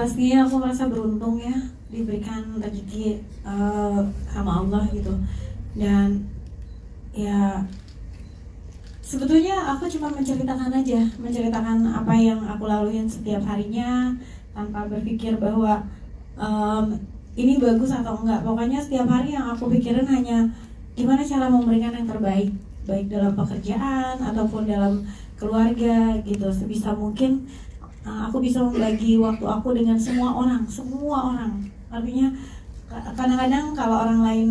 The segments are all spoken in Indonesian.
pastinya aku merasa beruntung ya diberikan rezeki sama Allah gitu. Dan ya sebetulnya aku cuma menceritakan apa yang aku laluin setiap harinya tanpa berpikir bahwa ini bagus atau enggak. Pokoknya setiap hari yang aku pikirin hanya gimana cara memberikan yang terbaik, baik dalam pekerjaan ataupun dalam keluarga gitu. Sebisa mungkin aku bisa membagi waktu aku dengan semua orang. Artinya kadang-kadang kalau orang lain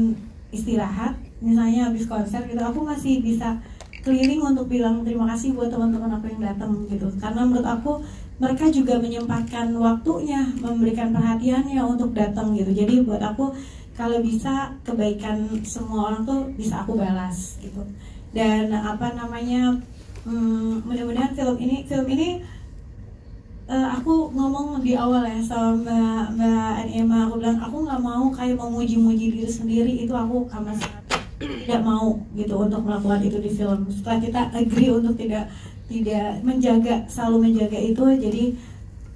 istirahat, misalnya habis konser gitu, aku masih bisa keliling untuk bilang terima kasih buat teman-teman aku yang datang gitu. Karena menurut aku mereka juga menyempatkan waktunya, memberikan perhatiannya untuk datang gitu. Jadi buat aku kalau bisa kebaikan semua orang tuh bisa aku balas gitu. Dan mudah-mudahan film ini aku ngomong di awal ya sama Mbak Emma, aku bilang aku nggak mau kayak memuji-muji diri sendiri, itu aku amat sangat tidak mau gitu untuk melakukan itu di film. Setelah kita agree untuk tidak selalu menjaga itu, jadi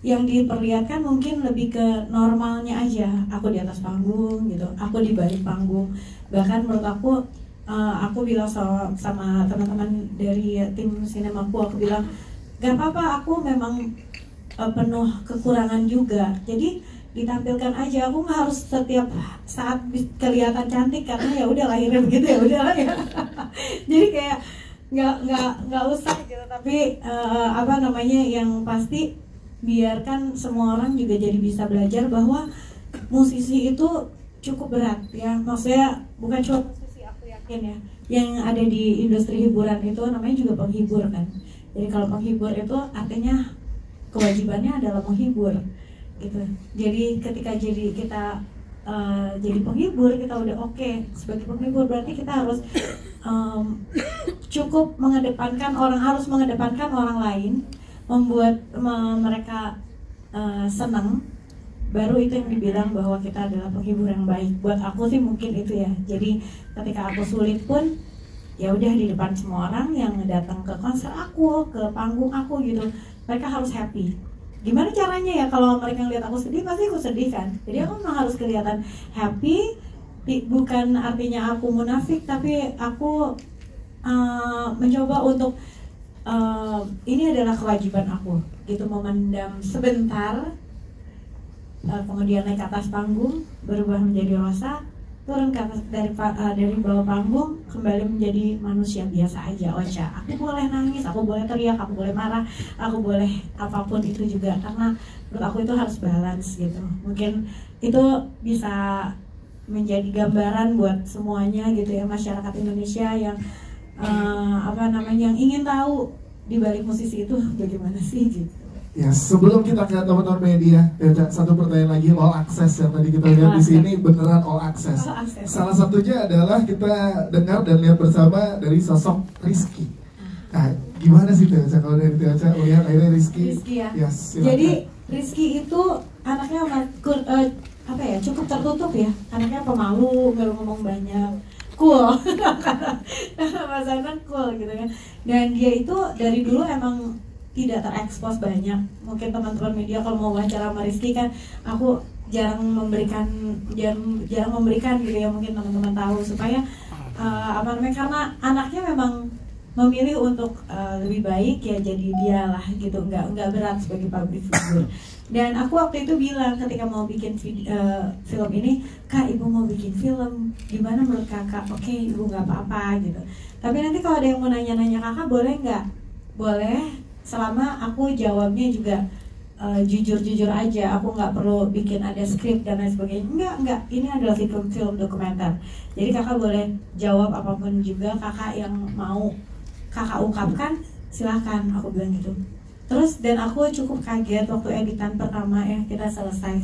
yang diperlihatkan mungkin lebih ke normalnya aja. Aku di atas panggung gitu, aku di balik panggung. Bahkan menurut aku bilang sama teman-teman dari tim sinemaku, aku bilang gak apa-apa, aku memang penuh kekurangan juga, jadi ditampilkan aja. Aku nggak harus setiap saat kelihatan cantik karena ya udah lahirnya begitu, ya udahlah ya. Jadi kayak nggak usah gitu. Tapi yang pasti biarkan semua orang juga jadi bisa belajar bahwa musisi itu cukup berat ya. Maksudnya bukan cuma musisi, aku yakin ya, yang ada di industri hiburan itu namanya juga penghibur kan. Jadi kalau penghibur itu artinya kewajibannya adalah menghibur gitu. Jadi ketika kita jadi penghibur, kita udah oke sebagai penghibur, berarti kita harus cukup harus mengedepankan orang lain, membuat mereka senang, baru itu yang dibilang bahwa kita adalah penghibur yang baik. Buat aku sih mungkin itu ya. Jadi ketika aku sulit pun ya udah di depan semua orang yang datang ke konser aku, ke panggung aku gitu, mereka harus happy. Gimana caranya ya? Kalau mereka lihat aku sedih, pasti aku sedih kan. Jadi aku memang harus kelihatan happy. Bukan artinya aku munafik, tapi aku mencoba untuk ini adalah kewajiban aku gitu, memendam sebentar, kemudian naik ke atas panggung, berubah menjadi rosa, turun ke atas dari bawah panggung, kembali menjadi manusia biasa aja, Ocha. Aku boleh nangis, aku boleh teriak, aku boleh marah, aku boleh apapun itu juga, karena menurut aku itu harus balance gitu. Mungkin itu bisa menjadi gambaran buat semuanya gitu ya, masyarakat Indonesia yang yang ingin tahu di balik musisi itu bagaimana sih gitu. Ya, sebelum kita ke teman-teman media, satu pertanyaan lagi, all access yang tadi kita lihat di sini beneran all access. Salah satunya adalah kita dengar dan lihat bersama dari sosok Rizky. Nah, gimana sih Teocha kalau dari Teocha lihat akhirnya Rizky? Ya. Yes, jadi Rizky itu anaknya cukup tertutup ya, anaknya pemalu, nggak ngomong banyak, cool, karena bahasanya cool gitu kan. Dan dia itu dari dulu emang tidak terekspos banyak. Mungkin teman-teman media kalau mau wawancara sama Rizky kan, aku jarang memberikan gitu ya, mungkin teman-teman tahu supaya karena anaknya memang memilih untuk lebih baik ya, jadi dialah gitu, nggak berat sebagai public figure. Dan aku waktu itu bilang ketika mau bikin film ini, Kak, ibu mau bikin film, gimana menurut kakak? Oke, ibu nggak apa-apa gitu. Tapi nanti kalau ada yang mau nanya-nanya kakak, boleh nggak? Boleh, selama aku jawabnya juga jujur-jujur aja. Aku nggak perlu bikin ada skrip dan lain sebagainya. Enggak, ini adalah film dokumenter. Jadi kakak boleh jawab apapun juga kakak yang mau kakak ungkapkan, silahkan, aku bilang gitu. Terus dan aku cukup kaget waktu editan pertama ya kita selesai,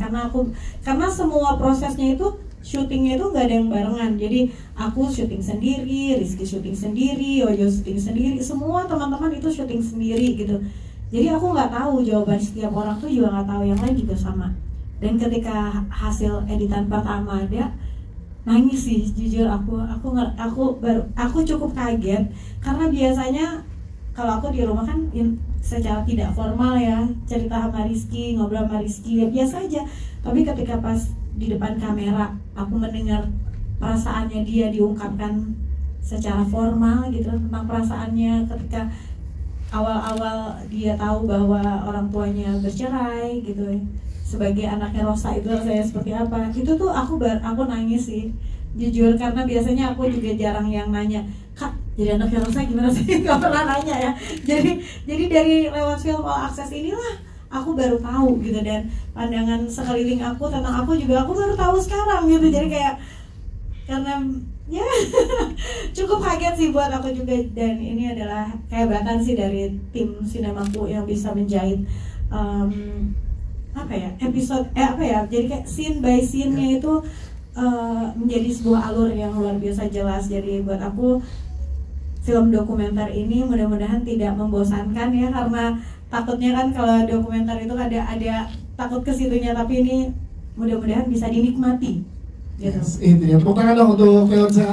karena semua prosesnya itu, syutingnya itu nggak ada yang barengan. Jadi aku syuting sendiri, Rizky syuting sendiri, Yoyo syuting sendiri, semua teman-teman itu syuting sendiri gitu. Jadi aku nggak tahu jawaban setiap orang tuh, juga nggak tahu yang lain juga sama. Dan ketika hasil editan pertama ada, nangis sih jujur. Aku cukup kaget, karena biasanya kalau aku di rumah kan secara tidak formal ya, cerita sama Rizky, ngobrol sama Rizky ya biasa aja. Tapi ketika pas di depan kamera aku mendengar perasaannya dia diungkapkan secara formal gitu tentang perasaannya ketika awal-awal dia tahu bahwa orang tuanya bercerai gitu ya. Sebagai anaknya Rosa itu rasanya seperti apa, itu tuh aku nangis sih jujur, karena biasanya aku juga jarang yang nanya, Kak jadi anaknya Rosa gimana sih, gak pernah nanya ya. Jadi dari lewat film All Access inilah aku baru tahu gitu, dan pandangan sekeliling aku tentang aku juga aku baru tahu sekarang gitu. Jadi kayak karena ya cukup kaget sih buat aku juga, dan ini adalah kehebatan sih dari tim Sinemaku yang bisa menjahit episode jadi kayak scene by scene-nya itu menjadi sebuah alur yang luar biasa jelas. Jadi buat aku film dokumenter ini mudah-mudahan tidak membosankan ya, karena takutnya kan kalau dokumenter itu ada takut ke situnya, tapi ini mudah-mudahan bisa dinikmati gitu. Yes, itu ya. Tepuk tangan dong untuk Velsa.